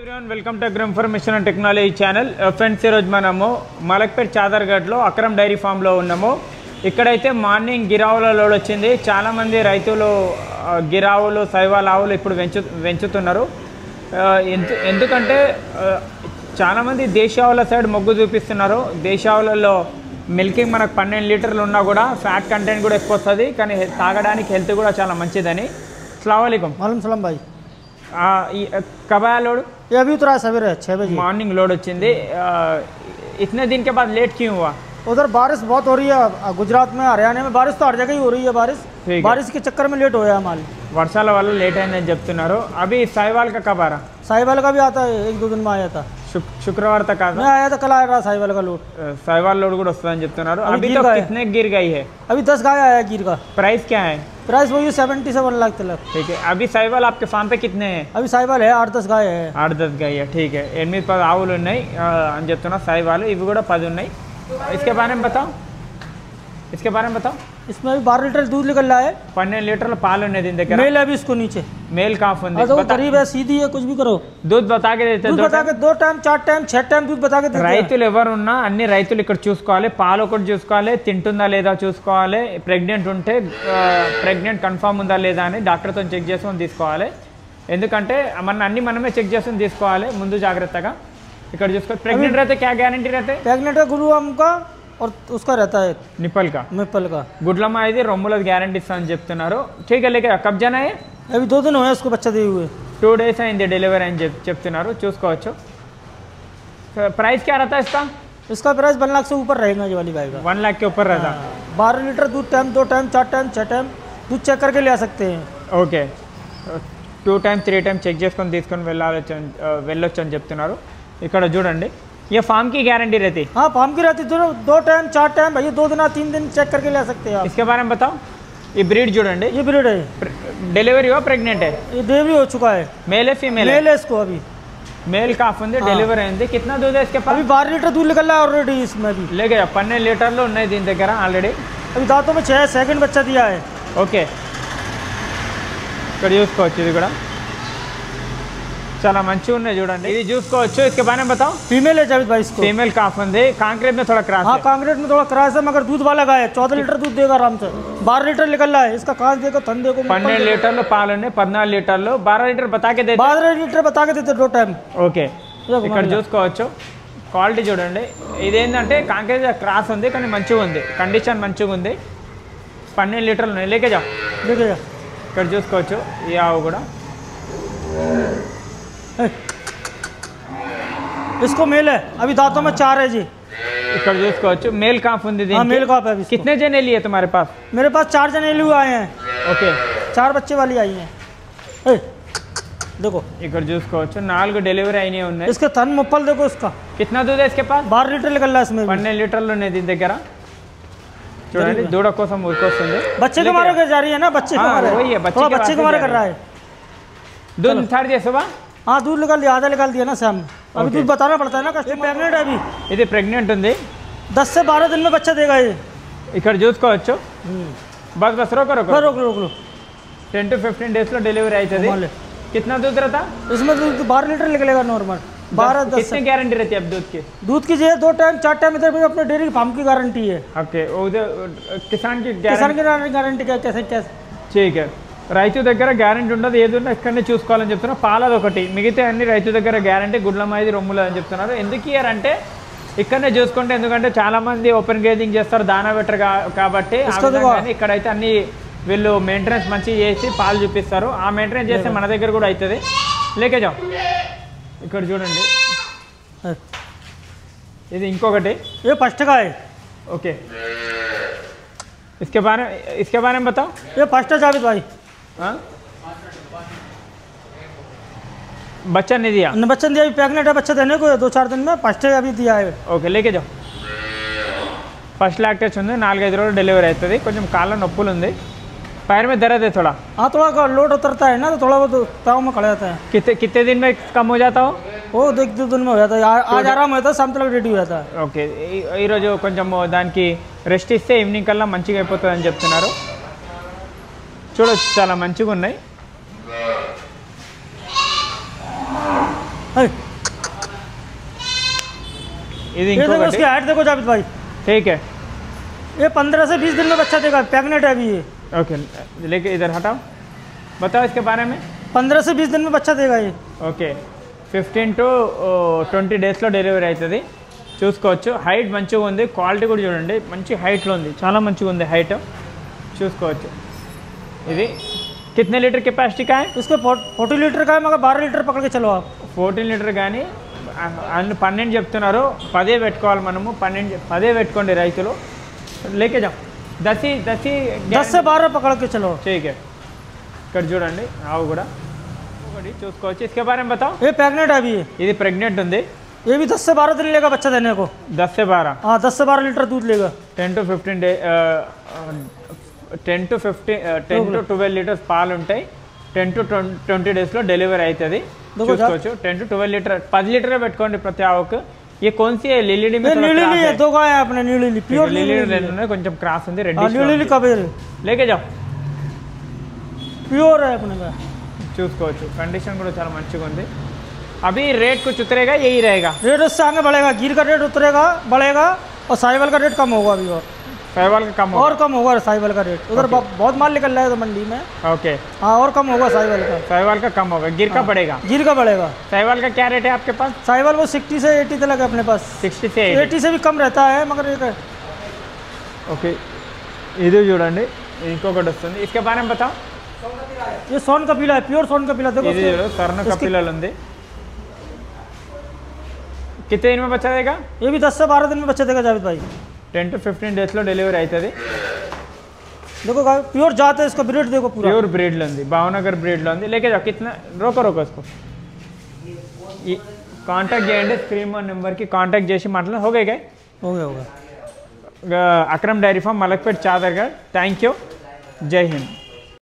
Everyone welcome to agro information and technology channel friends मनमु Malakpet Chadargadh Akram dairy farm लो उन्नामु इक्कड़ैते మార్నింగ్ గిరావుల లోడ్ వచ్చింది చాలా మంది రైతులు గిరావులు సైవాల్ ఆవులు ఇప్పుడు వెంచుతున్నారు ఎందుకంటే చాలా మంది దేశీయావుల సైడ్ మొగ్గు చూపిస్తున్నారు దేశీయావులలో మిల్కింగ్ మనకు 12 లీటర్లు ఉన్నా కూడా ఫ్యాట్ కంటెంట్ కూడా ఎక్కువ వస్తది కానీ తాగడానికి హెల్త్ కూడా చాలా మంచిదని अस्सलाम वालेकुम वालेकुम सलाम भाई कब आया लोड ये अभी उतरा सवेरे 6 बजे मॉर्निंग लोड వచ్చింది इतने दिन के बाद लेट क्यों हुआ उधर बारिश बहुत हो रही है गुजरात में हरियाणा में बारिश तो हर जगह ही हो रही है बारिश के चक्कर में लेट हो गया माल వర్షాల వల్ల లేట్ అయిందని చెప్తున్నారు अभी साहिवाल का कब आ रहा साहिवाल का भी आता है 1-2 दिन में आया था शुक्रवार तक मैं आया था कल आया था साहिवाल का लोड साहिवाल लोड కూడా వస్తుందని చెప్తున్నారు अभी तो कितने गिर गई है अभी 10 गाय आया गिर का प्राइस क्या है प्राइस वही 77 लाख तक ठीक है अभी साहिवाल आपके फार्म पे कितने हैं अभी साहिवाल है 8-10 गाय है 8-10 गाय है ठीक है 8-10 ఆవులు ఉన్నాయి అని చెప్తున్నా సాహివాల్ ఇవి కూడా 10 ఉన్నాయి इसके बारे में बताओ इसमें अभी 12 लीटर दूध निकल रहा है 12 లీటర్ల పాలు ఉన్నాయి దీని దగ్గర मेल है अभी इसको नीचे मेल काफ ఉంది तो गरीब है सीधी है कुछ भी करो दूध बता के देते दूध बता के 2 टाइम 4 टाइम 6 टाइम दूध बता के देते రైతులు ఎవరున్నా అన్ని రైతులు ఇక్కడ చూసుకోవాలి పాలు ఒకటి చూసుకోవాలి తింటుందా లేదా చూసుకోవాలి ప్రెగ్నెంట్ ఉంటే ప్రెగ్నెంట్ కన్ఫర్మ్ ఉందా లేదా అని డాక్టర్తో చెక్ చేసుకొని తీసుకోవాలి ఎందుకంటే అన్ని మనమే చెక్ చేసుకొని తీసుకోవాలి ముందు జాగ్రత్తగా ఇక్కడ చూసుకో ప్రెగ్నెంట్ रहते क्या गारंटी रहते प्रेग्नेंट का गुरु हमका और उसका रहता है निपल का गुडलमा ఇది రొమ్ముల గ్యారెంటీ ఇస్తానని చెప్తున్నారు ठीक है लेके कब जाना है अभी 2 दिन हुए उसको बच्चा दिए हुए 2 days అయింది డెలివరీ అని చెప్తున్నారు చూసుకోవచ్చు प्राइस क्या रहता है इसका प्राइस 1 लाख से ऊपर रहेगा ये वाली गाय का 1 लाख के ऊपर रहता 12 लीटर दूध टाइम 2 टाइम 4 टाइम 6 टाइम दूध चेक करके ले सकते हैं ఓకే 2 टाइम 3 टाइम చెక్ చేసుకొని తీసుకొని వెళ్ళొచ్చు అని చెప్తున్నారు ఇక్కడ చూడండి ये फार्म की गारंटी रहती हाँ फार्म की रहती 2 टाइम 4 टाइम भैया 2 दिन 3 दिन चेक करके ले सकते हैं आप इसके बारे में बताओ ये ब्रीड చూడండి ये ब्रीड है डिलीवरी हुआ प्रेग्नेंट है ये डिलीवरी हो चुका है मेल है फीमेल है इसको अभी मेल काफ ఉంది డెలివరీ అయింది कितना दूध है इसके पास अभी 12 लीटर दूध निकल रहा है ऑलरेडी इसमें भी ले गया 12 లీటర్లు ఉన్నాయి దీని దగ్గర ఆల్రెడీ अभी दांतों में 6 सेकंड बच्चा दिया है ఓకే ఇక్కడ చూసుకోవచ్చు ఇది కూడా చాలా మంచిగా ఉన్నాయి చూడండి ఇది చూసుకోవచ్చు इसके बारे में बताओ फीमेल है जावेद भाई इसको फीमेल काफ ఉంది कांक्रेट में थोड़ा क्रॉस हां कांक्रेट में थोड़ा क्रॉस है मगर दूध वाला गाय है 14 लीटर दूध देगा आराम से 12 लीटर निकल रहा है इसका कांच देखो थन देखो 12 లీటర్లు పాలు ఉన్నాయి 14 లీటర్లు 12 లీటర్ बता के देते 12 लीटर बता के देते 2 टाइम ఓకే ఇక్కడ చూసుకోవచ్చు క్వాలిటీ చూడండి ఇదేంటంటే కాంక్రేట్ క్రాస్ ఉంది కానీ మంచిగా ఉంది కండిషన్ మంచిగా ఉంది 12 లీటర్లు ఉన్నాయి లేకే జా ఇక్కడ చూసుకోవచ్చు ఈ ఆవు కూడా इसको मेल है अभी दांतों में 4 है जी ఇక్కడ చూసుకోవచ్చు मेल काफ ఉంది దీనికి मेल काफ है कितने जने लिए तुम्हारे पास मेरे पास 4 जने लिए आए हैं ओके 4 बच्चे वाली आई हैं देखो ఇక్కడ చూసుకోవచ్చు 4 డెలివరీ అయినాయి ఉన్నాయి इसके थन मुप्पल देखो इसका कितना दूध है इसके पास 12 लीटर निकल रहा है इसमें 12 లీటర్లు ఉన్నాయి దీని దగ్గర చూడండి దూడ కోసం ఊరుకొస్తుంది बच्चे के मारे कर जा रही है ना बच्चे के मारे वही है बच्चे के मारे कर रहा है दूध निकाल दिया सुबह हाँ दूध निकाल दिया आधा निकाल दिया ना शाम अभी दूध बताना पड़ता है ना कस्टमर प्रेग्नेंट है अभी ఇది ప్రెగ్నెంట్ ఉంది 10 से 12 दिन में बच्चा देगा ये ఇక్కడ చూసుకోవచ్చు बस बस रोको रोको रोक 10 to 15 days లో డెలివరీ అవుతుంది कितना दूध रहता इसमें दूध 12 लीटर निकलेगा नॉर्मल 12-10 कितनी गारंटी रहती है अब दूध की दूध की जो 2 टाइम 4 टाइम इधर भी अपने डेयरी फार्म की गारंटी है ओके उधर किसान की गारंटी क्या कैसे ठीक है రైతు దగ్గర గ్యారెంటీ ఉండదు ఏదన్నా ఇక్కడనే చూసుకోవాలని చెప్తున్నారు పాలది ఒకటి మిగతా అన్ని రైతు దగ్గర గ్యారెంటీ గుడ్లమైది రొమ్ములు అని చెప్తున్నారు ఎందుకు ఇయరంటే ఇక్కడనే చూసుకుంటే ఎందుకంటే చాలా మంది ఓపెన్ గ్రేజింగ్ చేస్తారు దానా బెటర్ కాబట్టి ఇక్కడైతే అన్ని వీళ్ళు మెయింటెనెన్స్ మంచిగా చేసి పాలు చూపిస్తారు ఆ మెయింటెనెన్స్ చేస్తే మన దగ్గర కూడా అవుతుంది లేకే జాం ఇక్కడ చూడండి ఇది ఇంకొకటి ये फर्स्ट का है ओके इसके बारे में बताओ ये फर्स्ट है जावेद भाई बच्चा नहीं दिया बच्चा दिया अभी प्रेग्नेंट है बच्चा देने को 2-4 दिन में फर्स्ट अभी दिया है ఓకే లేకే జాओ ఫస్ట్ లాక్టేషన్ ఉంది 4-5 రోజులు డెలివరీ అవుతుంది కొంచెం కాళ్ళ నొప్పులు ఉంది पैर में दर्द है थोड़ा हाँ थोड़ा लोड उतरता है ना तो थोड़ा बहुत पाँव में खड़ा जाता है कितने दिन में कम हो जाता हो वो 2 दिन में हो जाता है आज आराम होता है शाम तक रेडी हो जाता है ఓకే ఈరోజు కొంచెం దానికి రెస్ట్ ఇస్తే ఈవినింగ్ కల్లా మంచిగా అయిపోతుంది అని చెప్తున్నారు చూడొచ్చు చాలా మంచిగా ఉన్నాయి ఇది ये देखो ఇంకొకటి उसकी हाइट देखो जावेद भाई, ठीक है ये 15 से 20 दिन में बच्चा देगा, प्रेगनेंट है अभी ये। ओके लेके इधर हटाओ बताओ इसके बारे में 15 से 20 दिन में बच्चा देगा ये। ఓకే 15 to 20 డేస్లో డెలివరీ అవుతుంది చూసుకోవచ్చు హైట్ మంచిగా ఉంది క్వాలిటీ కూడా చూడండి మంచి హైట్లో ఉంది చాలా మంచిగా ఉంది హైట్ చూసుకోవచ్చు ఇది कितने लीटर कैपेसिटी का है इसके 40 लीटर का है, मगर 12 लीटर पकड़ के चलो आप। 14 లీటర్ కానీ అన్ని 12 చెప్తున్నారు 10 పెట్టుకోవాలి మనము 10 పెట్టుకోండి రైతులు లేకే జా 10 से 12 पकड़ के चलो। ठीक है ఇక్కడ చూడండి ఆవు కూడా ఒకటి చూసుకోవచ్చు इसके बारे में बताओ ये प्रेगनेंट है अभी ये। ఇది ప్రెగ్నెంట్ ఉంది ये भी 10 से 12 दिन लेगा बच्चा देने को। 10 से 12 हाँ 10 से 12 लीटर दूध लेगा। 10 to 15 డే 10 to 12 లీటర్స్ పాలు ఉంటాయి 10 to 20 డేస్లో డెలివరీ అవుతుంది చూసుకోవచ్చు 10 to 12 లీటర్ 10 లీటర్ పెట్టుకోండి ప్రతి ఆవుకు ये कौन सी है लिली में ये नीली ली है, दो गाय है अपने नीली ली, प्योर लिली में కొంచెం క్రాస్ ఉంది రెడ్ नीली कबीर లేకే जाओ प्योर है अपने में। చూసుకోవచ్చు కండిషన్ కూడా చాలా మంచిగా ఉంది अभी रेट कुछ उतरेगा यही रहेगा रेट उससे आगे बढ़ेगा, गिर का रेट उतरेगा बढ़ेगा और साहिवाल का रेट कम होगा अभी और साहिवाल का कम होगा और कम होगा साहिवाल का रेट उधर बहुत माल निकल रहा है तो मंडी में। ओके हाँ और कम होगा साहिवाल का कम होगा गिर का बढ़ेगा गिर का बढ़ेगा। साहिवाल का क्या रेट है आपके पास साहिवाल वो 60 से 80 तक है अपने पास, 60 से 80 से भी कम रहता है मगर एक ओके ఇది చూడండి ఇంకొకటి వస్తుంది इसके बारे में बताओ ये सोन कपिला है, प्योर सोन कपिला देखो ఇది స్వర్ణ కపిలలు ఉంది कितने दिन में बच्चा देगा ये भी 10 से 12 दिन में बच्चा देगा जावेद भाई। 10 to 15 డేస్లో డెలివరీ అవుతుంది देखो गाय प्योर जात है, इसका ब्रीड देखो पूरा प्योर ब्रीडలో ఉంది భావనగర్ బ్రీడ్లో ఉంది లేకే जाओ कितना रोको इसको కాంటాక్ట్ చేయండి స్క్రీన్ నెంబర్కి కాంటాక్ట్ చేసి మాట్లాడి हो गए होगा Akram dairy farm Malakpet Chadargadh thank you जय हिंद।